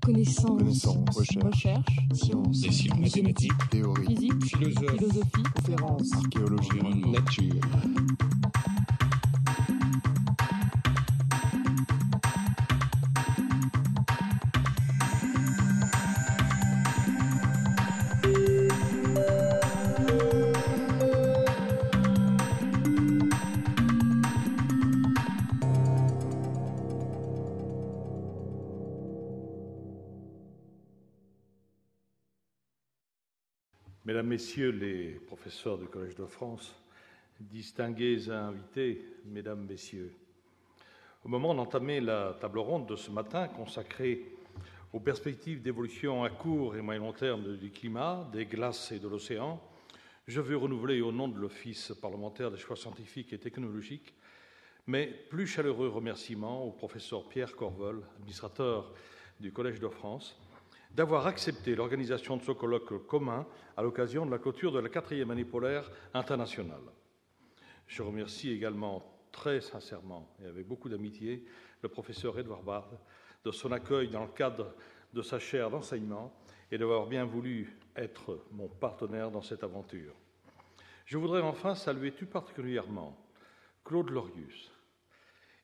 Connaissance. Recherche. Sciences. Dessin, mathématiques. Théorie. Physique. Philosophie. Conférences. Archéologie. Environnement. Nature. Mesdames, Messieurs les professeurs du Collège de France, distingués invités, Mesdames, Messieurs, au moment d'entamer la table ronde de ce matin consacrée aux perspectives d'évolution à court et moyen long terme du climat, des glaces et de l'océan, je veux renouveler au nom de l'Office parlementaire des choix scientifiques et technologiques mes plus chaleureux remerciements au professeur Pierre Corvol, administrateur du Collège de France, d'avoir accepté l'organisation de ce colloque commun à l'occasion de la clôture de la 4e année polaire internationale. Je remercie également très sincèrement et avec beaucoup d'amitié le professeur Edouard Bard de son accueil dans le cadre de sa chaire d'enseignement et d'avoir bien voulu être mon partenaire dans cette aventure. Je voudrais enfin saluer tout particulièrement Claude Lorius,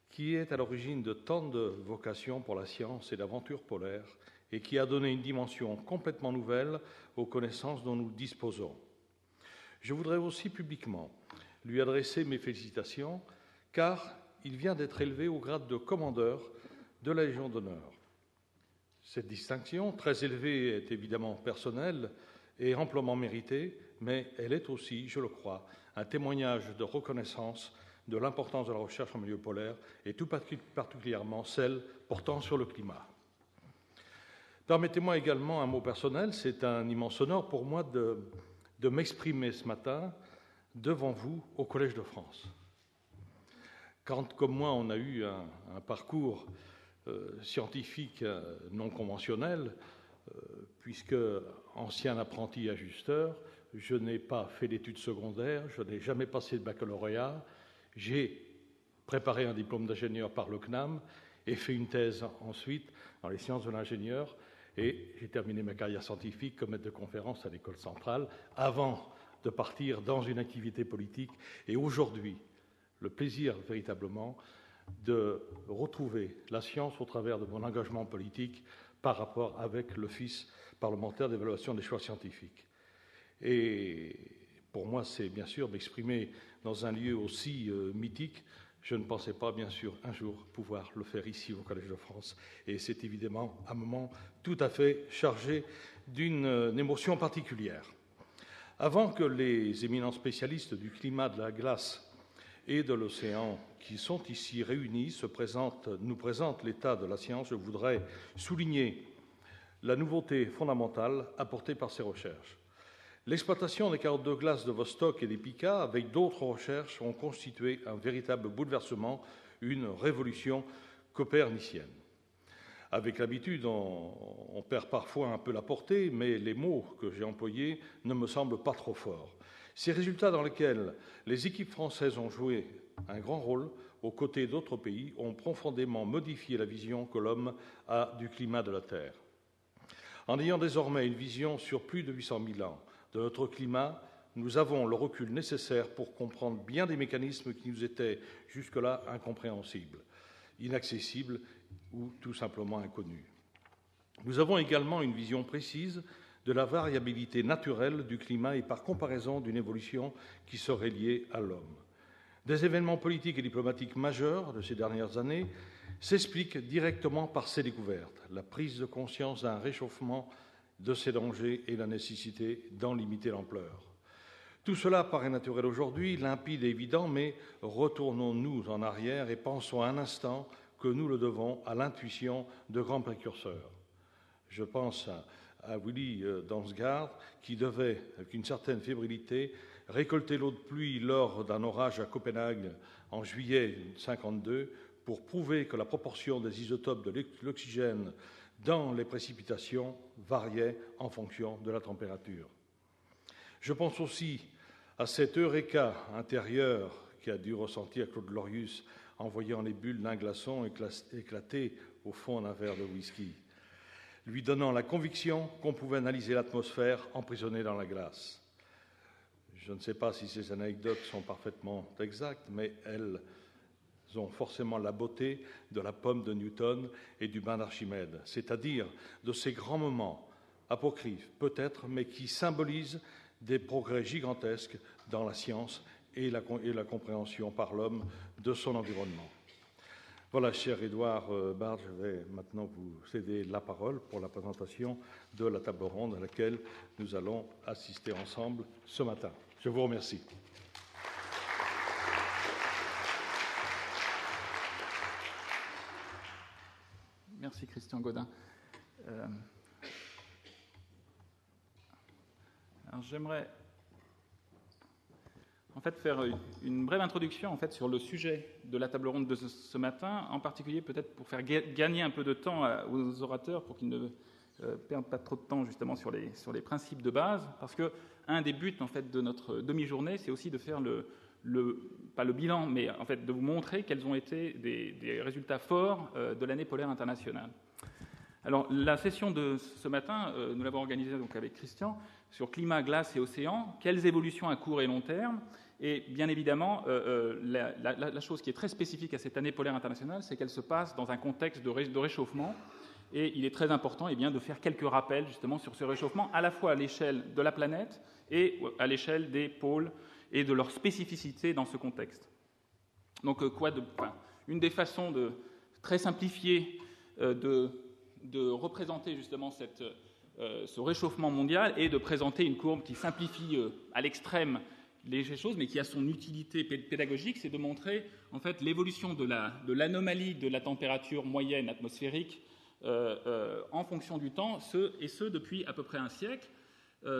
qui est à l'origine de tant de vocations pour la science et l'aventure polaire et qui a donné une dimension complètement nouvelle aux connaissances dont nous disposons. Je voudrais aussi publiquement lui adresser mes félicitations, car il vient d'être élevé au grade de commandeur de la Légion d'honneur. Cette distinction, très élevée, est évidemment personnelle et amplement méritée, mais elle est aussi, je le crois, un témoignage de reconnaissance de l'importance de la recherche en milieu polaire et tout particulièrement celle portant sur le climat. Permettez-moi également un mot personnel. C'est un immense honneur pour moi de m'exprimer ce matin devant vous au Collège de France. Quand, comme moi, on a eu un parcours scientifique non conventionnel, puisque ancien apprenti ajusteur, je n'ai pas fait d'études secondaires, je n'ai jamais passé de baccalauréat, j'ai préparé un diplôme d'ingénieur par le CNAM et fait une thèse ensuite dans les sciences de l'ingénieur. Et j'ai terminé ma carrière scientifique comme maître de conférence à l'École centrale avant de partir dans une activité politique. Et aujourd'hui, le plaisir véritablement de retrouver la science au travers de mon engagement politique par rapport avec l'Office parlementaire d'évaluation des choix scientifiques. Et pour moi, c'est bien sûr m'exprimer dans un lieu aussi mythique. Je ne pensais pas, bien sûr, un jour pouvoir le faire ici au Collège de France. Et c'est évidemment un moment tout à fait chargé d'une émotion particulière. Avant que les éminents spécialistes du climat, de la glace et de l'océan qui sont ici réunis nous présentent l'état de la science, je voudrais souligner la nouveauté fondamentale apportée par ces recherches. L'exploitation des carottes de glace de Vostok et des Pika, avec d'autres recherches, ont constitué un véritable bouleversement, une révolution copernicienne. Avec l'habitude, on perd parfois un peu la portée, mais les mots que j'ai employés ne me semblent pas trop forts. Ces résultats dans lesquels les équipes françaises ont joué un grand rôle, aux côtés d'autres pays, ont profondément modifié la vision que l'homme a du climat de la Terre. En ayant désormais une vision sur plus de 800 000 ans, de notre climat, nous avons le recul nécessaire pour comprendre bien des mécanismes qui nous étaient jusque-là incompréhensibles, inaccessibles ou tout simplement inconnus. Nous avons également une vision précise de la variabilité naturelle du climat et par comparaison d'une évolution qui serait liée à l'homme. Des événements politiques et diplomatiques majeurs de ces dernières années s'expliquent directement par ces découvertes, la prise de conscience d'un réchauffement de ces dangers et la nécessité d'en limiter l'ampleur. Tout cela paraît naturel aujourd'hui, limpide et évident, mais retournons-nous en arrière et pensons un instant que nous le devons à l'intuition de grands précurseurs. Je pense à Willy Dansgaard, qui devait, avec une certaine fébrilité, récolter l'eau de pluie lors d'un orage à Copenhague en juillet 1952 pour prouver que la proportion des isotopes de l'oxygène dans les précipitations variait en fonction de la température. Je pense aussi à cet eureka intérieur qu'a dû ressentir Claude Lorius en voyant les bulles d'un glaçon éclater au fond d'un verre de whisky. lui donnant la conviction qu'on pouvait analyser l'atmosphère emprisonnée dans la glace. Je ne sais pas si ces anecdotes sont parfaitement exactes, mais elles ont forcément la beauté de la pomme de Newton et du bain d'Archimède, c'est-à-dire de ces grands moments apocryphes peut-être, mais qui symbolisent des progrès gigantesques dans la science et la compréhension par l'homme de son environnement. Voilà, cher Édouard Baird, je vais maintenant vous céder la parole pour la présentation de la table ronde à laquelle nous allons assister ensemble ce matin. Je vous remercie. Merci Christian Gaudin. Alors j'aimerais en fait faire une brève introduction en fait sur le sujet de la table ronde de ce matin, en particulier peut-être pour faire gagner un peu de temps aux orateurs pour qu'ils ne perdent pas trop de temps justement sur les principes de base, parce que un des buts en fait de notre demi-journée, c'est aussi de faire pas le bilan, mais en fait de vous montrer quels ont été des résultats forts de l'année polaire internationale. Alors la session de ce matin, nous l'avons organisée donc avec Christian sur climat, glace et océan, quelles évolutions à court et long terme. Et bien évidemment, la chose qui est très spécifique à cette année polaire internationale, c'est qu'elle se passe dans un contexte de réchauffement. Et il est très important de faire quelques rappels justement sur ce réchauffement, à la fois à l'échelle de la planète et à l'échelle des pôles et de leur spécificité dans ce contexte. Donc, une des façons très simplifiées de représenter justement ce réchauffement mondial est de présenter une courbe qui simplifie à l'extrême les choses, mais qui a son utilité pédagogique, c'est de montrer en fait l'évolution de l'anomalie de la température moyenne atmosphérique en fonction du temps, ce depuis à peu près un siècle.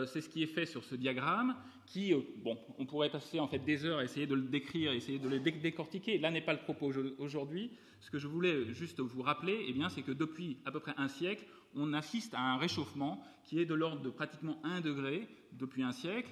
C'est ce qui est fait sur ce diagramme, qui, on pourrait passer en fait des heures à essayer de le décrire, essayer de le décortiquer. Là n'est pas le propos aujourd'hui. Ce que je voulais juste vous rappeler, c'est que depuis à peu près un siècle, on assiste à un réchauffement qui est de l'ordre de pratiquement 1 degré depuis un siècle,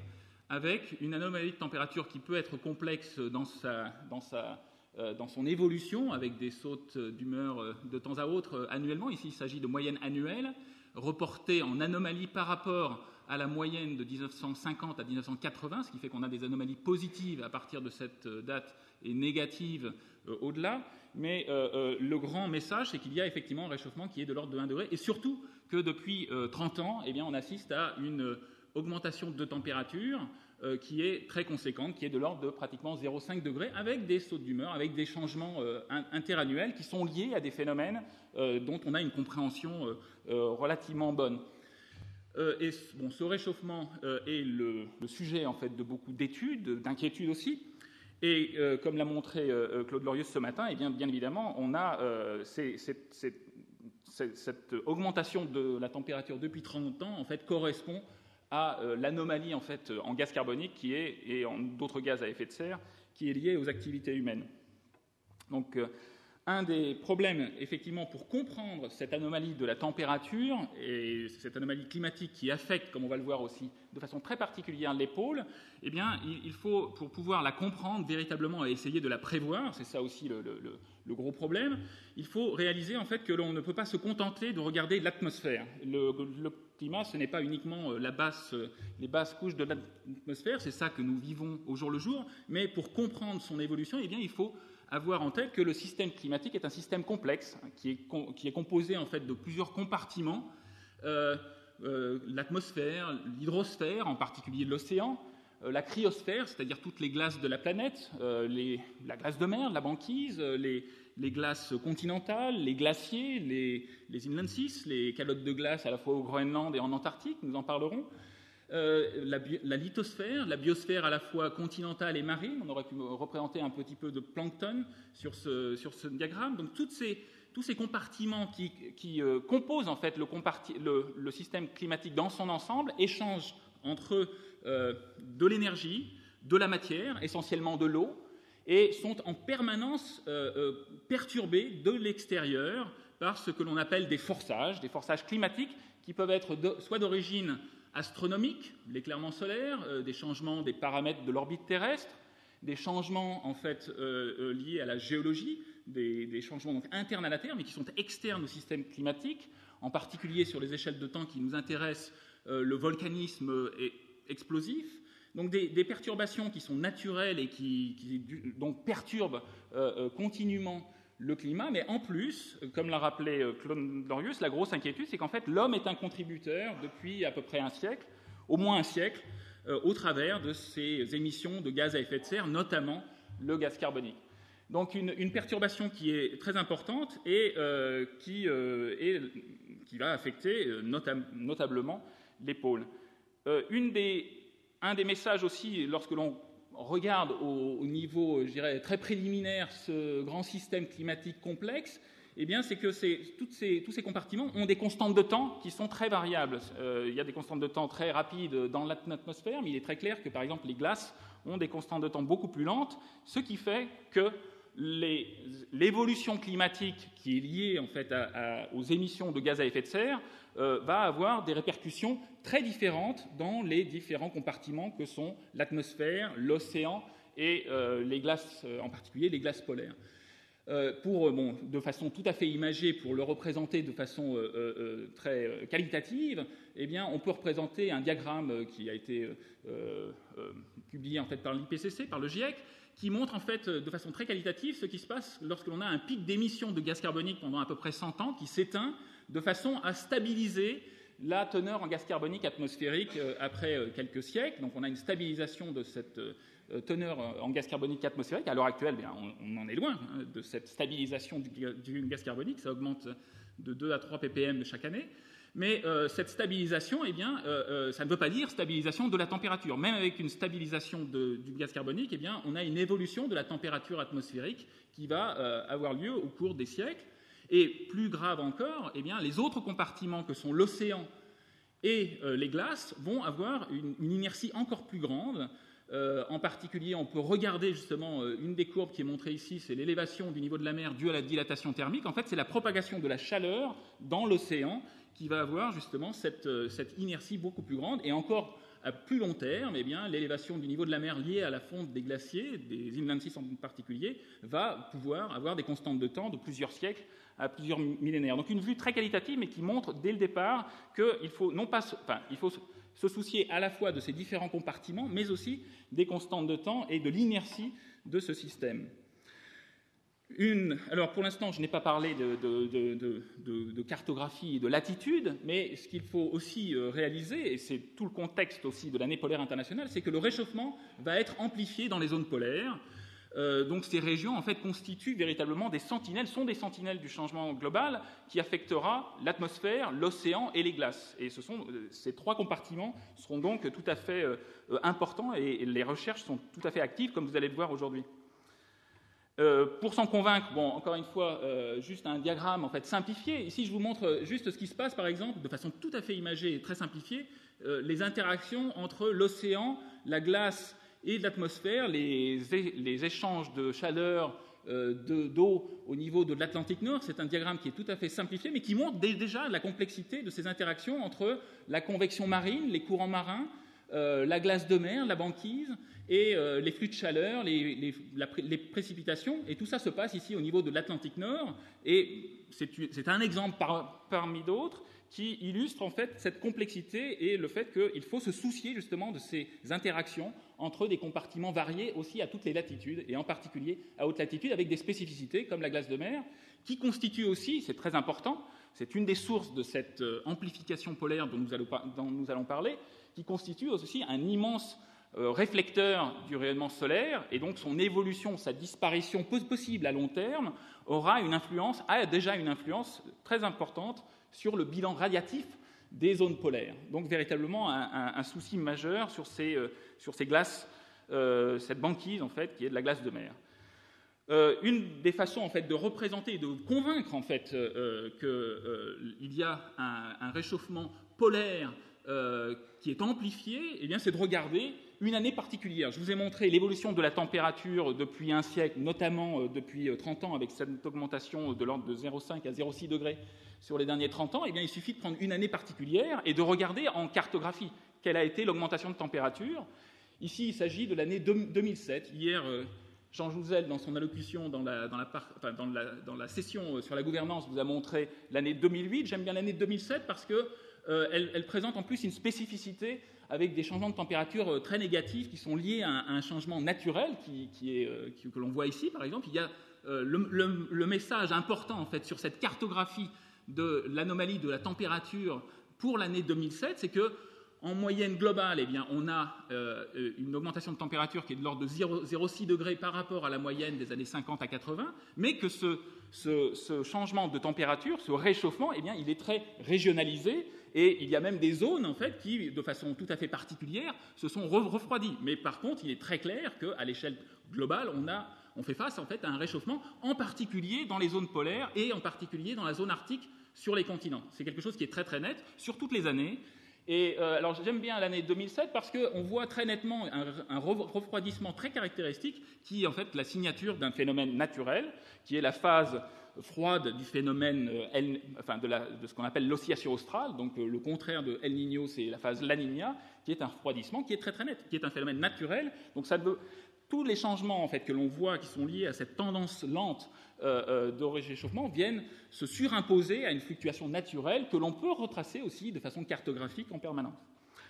avec une anomalie de température qui peut être complexe dans son évolution, avec des sautes d'humeur de temps à autre annuellement. Ici, il s'agit de moyennes annuelles, reportées en anomalie par rapport à la moyenne de 1950 à 1980, ce qui fait qu'on a des anomalies positives à partir de cette date et négatives au-delà. Mais le grand message, c'est qu'il y a effectivement un réchauffement qui est de l'ordre de 1 degré, et surtout que depuis 30 ans, on assiste à une augmentation de température qui est très conséquente, qui est de l'ordre de pratiquement 0,5 degrés, avec des sautes d'humeur, avec des changements interannuels qui sont liés à des phénomènes dont on a une compréhension relativement bonne. Ce réchauffement est le sujet en fait de beaucoup d'études, d'inquiétudes aussi. Et comme l'a montré Claude Lorius ce matin, bien évidemment, on a cette augmentation de la température depuis 30 ans en fait correspond à l'anomalie en fait en gaz carbonique et en d'autres gaz à effet de serre qui est liée aux activités humaines. Donc un des problèmes, effectivement, pour comprendre cette anomalie de la température et cette anomalie climatique qui affecte, comme on va le voir aussi, de façon très particulière les pôles, il faut, pour pouvoir la comprendre véritablement et essayer de la prévoir, c'est ça aussi le gros problème, il faut réaliser en fait que l'on ne peut pas se contenter de regarder l'atmosphère. Le climat, ce n'est pas uniquement les basses couches de l'atmosphère, c'est ça que nous vivons au jour le jour, mais pour comprendre son évolution, il faut avoir en tête que le système climatique est un système complexe qui est composé en fait de plusieurs compartiments, l'atmosphère, l'hydrosphère, en particulier l'océan, la cryosphère, c'est-à-dire toutes les glaces de la planète, la glace de mer, la banquise, les glaces continentales, les glaciers, les inland seas, les calottes de glace à la fois au Groenland et en Antarctique, nous en parlerons. La lithosphère, la biosphère à la fois continentale et marine. On aurait pu représenter un petit peu de plancton sur ce diagramme. Donc tous ces compartiments qui composent en fait le système climatique dans son ensemble échangent entre eux de l'énergie, de la matière, essentiellement de l'eau, et sont en permanence perturbés de l'extérieur par ce que l'on appelle des forçages climatiques qui peuvent être soit d'origine astronomique, l'éclairement solaire, des changements des paramètres de l'orbite terrestre, des changements en fait liés à la géologie, des changements donc internes à la Terre, mais qui sont externes au système climatique. en particulier sur les échelles de temps qui nous intéressent, le volcanisme explosif. Donc des perturbations qui sont naturelles et qui donc perturbent continuellement le climat, mais en plus, comme l'a rappelé Claude Lorius, la grosse inquiétude, c'est qu'en fait, l'homme est un contributeur depuis à peu près un siècle, au moins un siècle, au travers de ces émissions de gaz à effet de serre, notamment le gaz carbonique. Donc une perturbation qui est très importante et qui va affecter notablement les pôles. Un des messages aussi, lorsque l'on regarde au niveau, je dirais, très préliminaire, ce grand système climatique complexe, eh bien, c'est que tous ces compartiments ont des constantes de temps qui sont très variables. Il y a des constantes de temps très rapides dans l'atmosphère, mais il est très clair que, par exemple, les glaces ont des constantes de temps beaucoup plus lentes, ce qui fait que l'évolution climatique qui est liée en fait aux émissions de gaz à effet de serre va avoir des répercussions très différentes dans les différents compartiments que sont l'atmosphère, l'océan et les glaces, en particulier les glaces polaires. De façon tout à fait imagée, pour le représenter de façon très qualitative, eh bien, on peut représenter un diagramme qui a été publié en fait par l'IPCC, par le GIEC, qui montre en fait de façon très qualitative ce qui se passe lorsque l'on a un pic d'émission de gaz carbonique pendant à peu près 100 ans qui s'éteint de façon à stabiliser la teneur en gaz carbonique atmosphérique après quelques siècles. Donc on a une stabilisation de cette teneur en gaz carbonique atmosphérique. À l'heure actuelle, bien, on en est loin de cette stabilisation du gaz carbonique. Ça augmente de 2 à 3 ppm chaque année. Mais cette stabilisation, eh bien, ça ne veut pas dire stabilisation de la température. Même avec une stabilisation du gaz carbonique, eh bien, on a une évolution de la température atmosphérique qui va avoir lieu au cours des siècles. Et plus grave encore, eh bien, les autres compartiments que sont l'océan et les glaces vont avoir une inertie encore plus grande. En particulier, on peut regarder justement une des courbes qui est montrée ici, c'est l'élévation du niveau de la mer due à la dilatation thermique. En fait, c'est la propagation de la chaleur dans l'océan qui va avoir justement cette inertie beaucoup plus grande. Et encore à plus long terme, eh bien, l'élévation du niveau de la mer liée à la fonte des glaciers, des inland seas en particulier, va pouvoir avoir des constantes de temps de plusieurs siècles à plusieurs millénaires. Donc une vue très qualitative, mais qui montre dès le départ qu'il faut se soucier à la fois de ces différents compartiments, mais aussi des constantes de temps et de l'inertie de ce système. Alors pour l'instant, je n'ai pas parlé de cartographie et de latitude, mais ce qu'il faut aussi réaliser, et c'est tout le contexte aussi de l'année polaire internationale, c'est que le réchauffement va être amplifié dans les zones polaires. Donc ces régions en fait constituent véritablement sont des sentinelles du changement global qui affectera l'atmosphère, l'océan et les glaces. Et ces trois compartiments seront donc tout à fait importants et les recherches sont tout à fait actives, comme vous allez le voir aujourd'hui. Pour s'en convaincre, encore une fois, juste un diagramme en fait simplifié. Ici, je vous montre juste ce qui se passe, par exemple, de façon tout à fait imagée et très simplifiée, les interactions entre l'océan, la glace et l'atmosphère, les échanges de chaleur, d'eau au niveau de l'Atlantique Nord. C'est un diagramme qui est tout à fait simplifié, mais qui montre déjà la complexité de ces interactions entre la convection marine, les courants marins, la glace de mer, la banquise, et les flux de chaleur, les précipitations. Et tout ça se passe ici au niveau de l'Atlantique Nord. Et c'est un exemple parmi d'autres qui illustre en fait cette complexité et le fait qu'il faut se soucier justement de ces interactions entre des compartiments variés aussi à toutes les latitudes, et en particulier à haute latitude, avec des spécificités comme la glace de mer, qui constitue aussi, c'est très important, c'est une des sources de cette amplification polaire dont nous allons parler, qui constitue aussi un immense réflecteur du rayonnement solaire, et donc son évolution, sa disparition possible à long terme, a déjà une influence très importante sur le bilan radiatif des zones polaires. Donc véritablement un souci majeur sur ces glaces, cette banquise en fait, qui est de la glace de mer. Une des façons en fait de représenter et de convaincre en fait qu'il y a un réchauffement polaire qui est amplifié, eh bien, c'est de regarder une année particulière. Je vous ai montré l'évolution de la température depuis un siècle, notamment depuis 30 ans, avec cette augmentation de l'ordre de 0,5 à 0,6 degrés sur les derniers 30 ans. Eh bien, il suffit de prendre une année particulière et de regarder en cartographie quelle a été l'augmentation de température. Ici, il s'agit de l'année 2007. Hier, Jean Jouzel, dans son allocution dans la session sur la gouvernance, vous a montré l'année 2008. J'aime bien l'année 2007 parce qu'elle présente en plus une spécificité avec des changements de température très négatifs qui sont liés à un changement naturel que l'on voit ici, par exemple. Il y a le message important, en fait, sur cette cartographie de l'anomalie de la température pour l'année 2007, c'est que en moyenne globale, eh bien, on a une augmentation de température qui est de l'ordre de 0,6 degrés par rapport à la moyenne des années 50 à 80, mais que ce changement de température, ce réchauffement, eh bien, il est très régionalisé, et il y a même des zones en fait, qui, de façon tout à fait particulière, se sont refroidies. Mais par contre, il est très clair qu'à l'échelle globale, on fait face en fait, à un réchauffement, en particulier dans les zones polaires et en particulier dans la zone arctique sur les continents. C'est quelque chose qui est très très net sur toutes les années. Et alors j'aime bien l'année 2007 parce qu'on voit très nettement un refroidissement très caractéristique qui est en fait la signature d'un phénomène naturel, qui est la phase froide du phénomène de ce qu'on appelle l'oscillation australe. Donc le contraire de El Niño, c'est la phase La Niña, qui est un refroidissement qui est très très net, qui est un phénomène naturel. Donc tous les changements en fait, que l'on voit qui sont liés à cette tendance lente de réchauffement viennent se surimposer à une fluctuation naturelle que l'on peut retracer aussi de façon cartographique en permanence.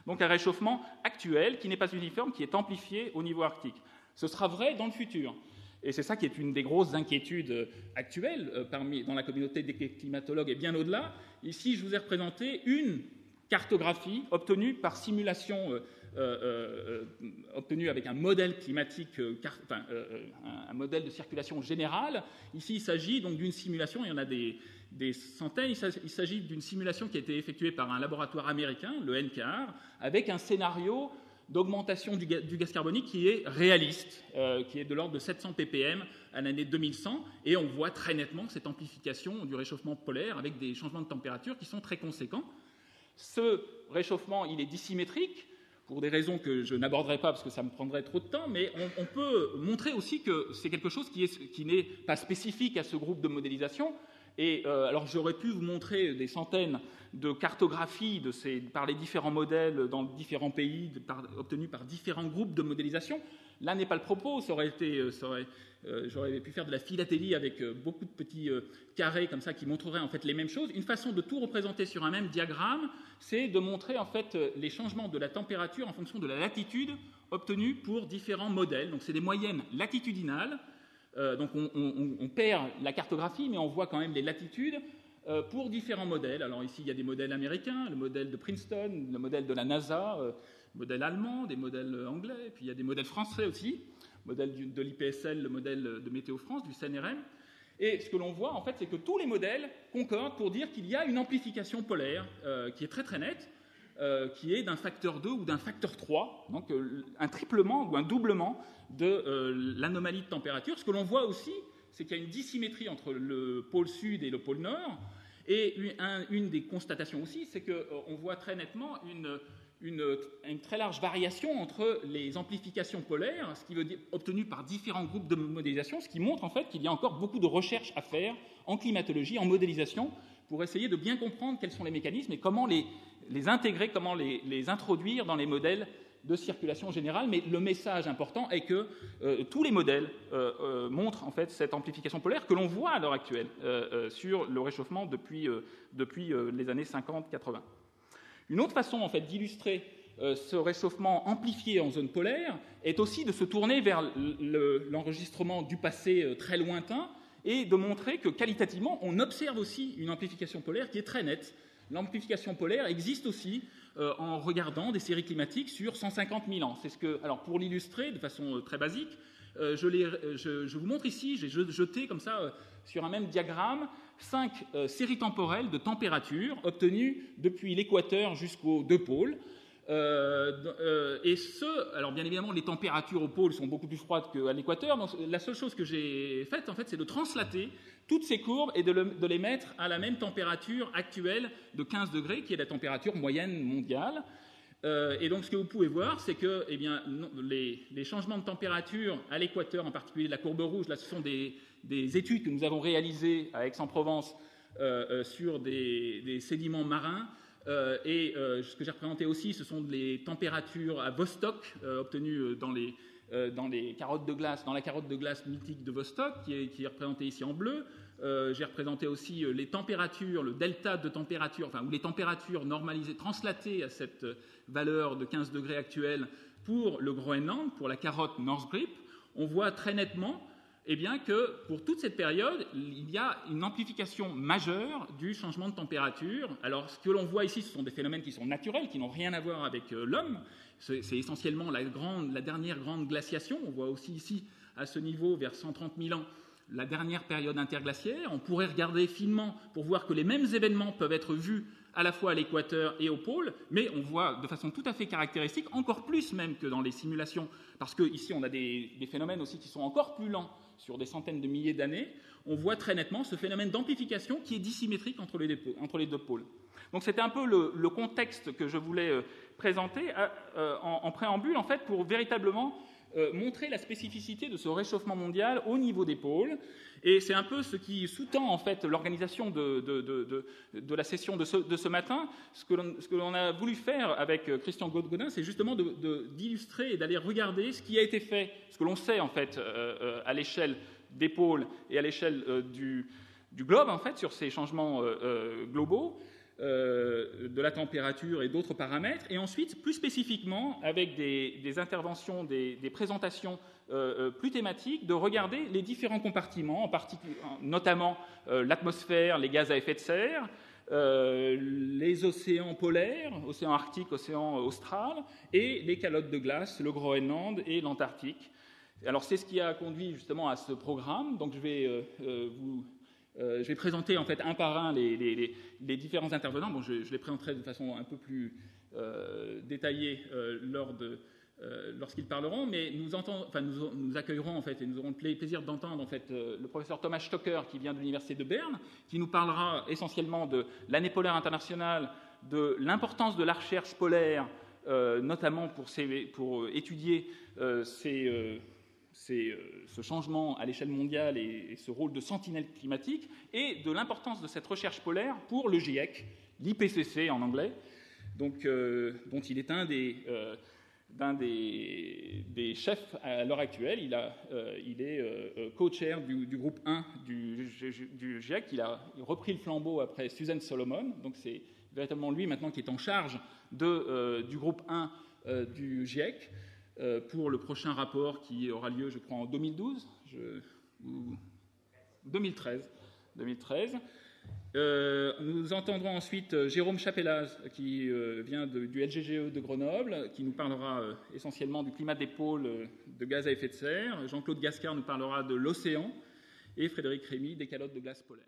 Donc un réchauffement actuel qui n'est pas uniforme, qui est amplifié au niveau arctique. Ce sera vrai dans le futur. Et c'est ça qui est une des grosses inquiétudes actuelles dans la communauté des climatologues et bien au-delà. Ici, je vous ai représenté une cartographie obtenue par simulation obtenu avec un modèle climatique, un modèle de circulation générale. Ici, il s'agit donc d'une simulation, il y en a des centaines, il s'agit d'une simulation qui a été effectuée par un laboratoire américain, le NCAR, avec un scénario d'augmentation du gaz carbonique qui est réaliste, qui est de l'ordre de 700 ppm à l'année 2100, et on voit très nettement cette amplification du réchauffement polaire avec des changements de température qui sont très conséquents. Ce réchauffement, il est dissymétrique, pour des raisons que je n'aborderai pas parce que ça me prendrait trop de temps, mais on peut montrer aussi que c'est quelque chose qui n'est pas spécifique à ce groupe de modélisation. Et alors j'aurais pu vous montrer des centaines de cartographies par les différents modèles dans différents pays obtenus par différents groupes de modélisation. Là n'est pas le propos, j'aurais pu faire de la philatélie avec beaucoup de petits carrés comme ça qui montreraient en fait les mêmes choses. Une façon de tout représenter sur un même diagramme, c'est de montrer en fait les changements de la température en fonction de la latitude obtenue pour différents modèles. Donc c'est des moyennes latitudinales. Donc on perd la cartographie, mais on voit quand même les latitudes pour différents modèles. Alors ici, il y a des modèles américains, le modèle de Princeton, le modèle de la NASA, le modèle allemand, des modèles anglais, et puis il y a des modèles français aussi, le modèle de l'IPSL, le modèle de Météo France, du CNRM. Et ce que l'on voit, en fait, c'est que tous les modèles concordent pour dire qu'il y a une amplification polaire qui est très très nette, qui est d'un facteur 2 ou d'un facteur 3, donc un triplement ou un doublement de l'anomalie de température. Ce que l'on voit aussi, c'est qu'il y a une dissymétrie entre le pôle sud et le pôle nord, et une des constatations aussi, c'est qu'on voit très nettement une très large variation entre les amplifications polaires, ce qui veut dire obtenues par différents groupes de modélisation, ce qui montre en fait qu'il y a encore beaucoup de recherches à faire en climatologie, en modélisation, pour essayer de bien comprendre quels sont les mécanismes et comment les intégrer, comment les introduire dans les modèles de circulation générale. Mais le message important est que tous les modèles montrent en fait cette amplification polaire que l'on voit à l'heure actuelle sur le réchauffement depuis les années 50-80. Une autre façon en fait d'illustrer ce réchauffement amplifié en zone polaire est aussi de se tourner vers l'enregistrement du passé très lointain et de montrer que qualitativement on observe aussi une amplification polaire qui est très nette. L'amplification polaire existe aussi en regardant des séries climatiques sur 150 000 ans. Alors pour l'illustrer de façon très basique, je vous montre ici, j'ai jeté comme ça sur un même diagramme 5 séries temporelles de température obtenues depuis l'équateur jusqu'aux deux pôles. Alors bien évidemment, les températures aux pôles sont beaucoup plus froides qu'à l'équateur. Donc la seule chose que j'ai faite, en fait, c'est de translater toutes ces courbes et de les mettre à la même température actuelle de 15 degrés, qui est la température moyenne mondiale. Et donc ce que vous pouvez voir, c'est que les changements de température à l'équateur, en particulier la courbe rouge, là ce sont des études que nous avons réalisées à Aix-en-Provence sur des sédiments marins. Ce que j'ai représenté aussi, ce sont les températures à Vostok obtenues dans dans les carottes de glace, dans la carotte de glace mythique de Vostok, qui est représentée ici en bleu. J'ai représenté aussi les températures, le delta de température, ou les températures normalisées, translatées à cette valeur de 15 degrés actuelle pour le Groenland, pour la carotte North Grip. On voit très nettement que pour toute cette période, il y a une amplification majeure du changement de température. Alors, ce que l'on voit ici, ce sont des phénomènes qui sont naturels, qui n'ont rien à voir avec l'homme. C'est essentiellement la dernière grande glaciation. On voit aussi ici, à ce niveau, vers 130 000 ans, la dernière période interglaciaire. On pourrait regarder finement pour voir que les mêmes événements peuvent être vus à la fois à l'équateur et au pôle, mais on voit de façon tout à fait caractéristique, encore plus même que dans les simulations, parce qu'ici on a des phénomènes aussi qui sont encore plus lents sur des centaines de milliers d'années. On voit très nettement ce phénomène d'amplification qui est dissymétrique entre les deux pôles. Donc c'était un peu le contexte que je voulais présenter en préambule, en fait, pour véritablement montrer la spécificité de ce réchauffement mondial au niveau des pôles. Et c'est un peu ce qui sous-tend en fait l'organisation de la session de ce matin. Ce que l'on a voulu faire avec Christian Gaudin, c'est justement d'illustrer et d'aller regarder ce qui a été fait, ce que l'on sait en fait à l'échelle des pôles et à l'échelle du globe en fait sur ces changements globaux. De la température et d'autres paramètres, et ensuite, plus spécifiquement, avec des interventions, des présentations plus thématiques, de regarder les différents compartiments, notamment l'atmosphère, les gaz à effet de serre, les océans polaires, océan Arctique, océan Austral, et les calottes de glace, le Groenland et l'Antarctique. Alors, c'est ce qui a conduit justement à ce programme. Donc, je vais présenter en fait un par un les différents intervenants. Bon, je les présenterai de façon un peu plus détaillée lorsqu'ils parleront, mais nous accueillerons en fait et nous aurons le plaisir d'entendre en fait le professeur Thomas Stocker qui vient de l'université de Berne, qui nous parlera essentiellement de l'année polaire internationale, de l'importance de la recherche polaire, notamment pour étudier ce changement à l'échelle mondiale et ce rôle de sentinelle climatique, et de l'importance de cette recherche polaire pour le GIEC, l'IPCC en anglais, donc, dont il est un des chefs à l'heure actuelle. Il est co-chair du groupe 1 du GIEC. Il a repris le flambeau après Susan Solomon, donc c'est véritablement lui maintenant qui est en charge du groupe 1 du GIEC. Pour le prochain rapport qui aura lieu, je crois, en 2012 ou 2013. Nous entendrons ensuite Jérôme Chapelaz, qui vient du LGGE de Grenoble, qui nous parlera essentiellement du climat des pôles de gaz à effet de serre. Jean-Claude Gascard nous parlera de l'océan, et Frédéric Rémy des calottes de glace polaire.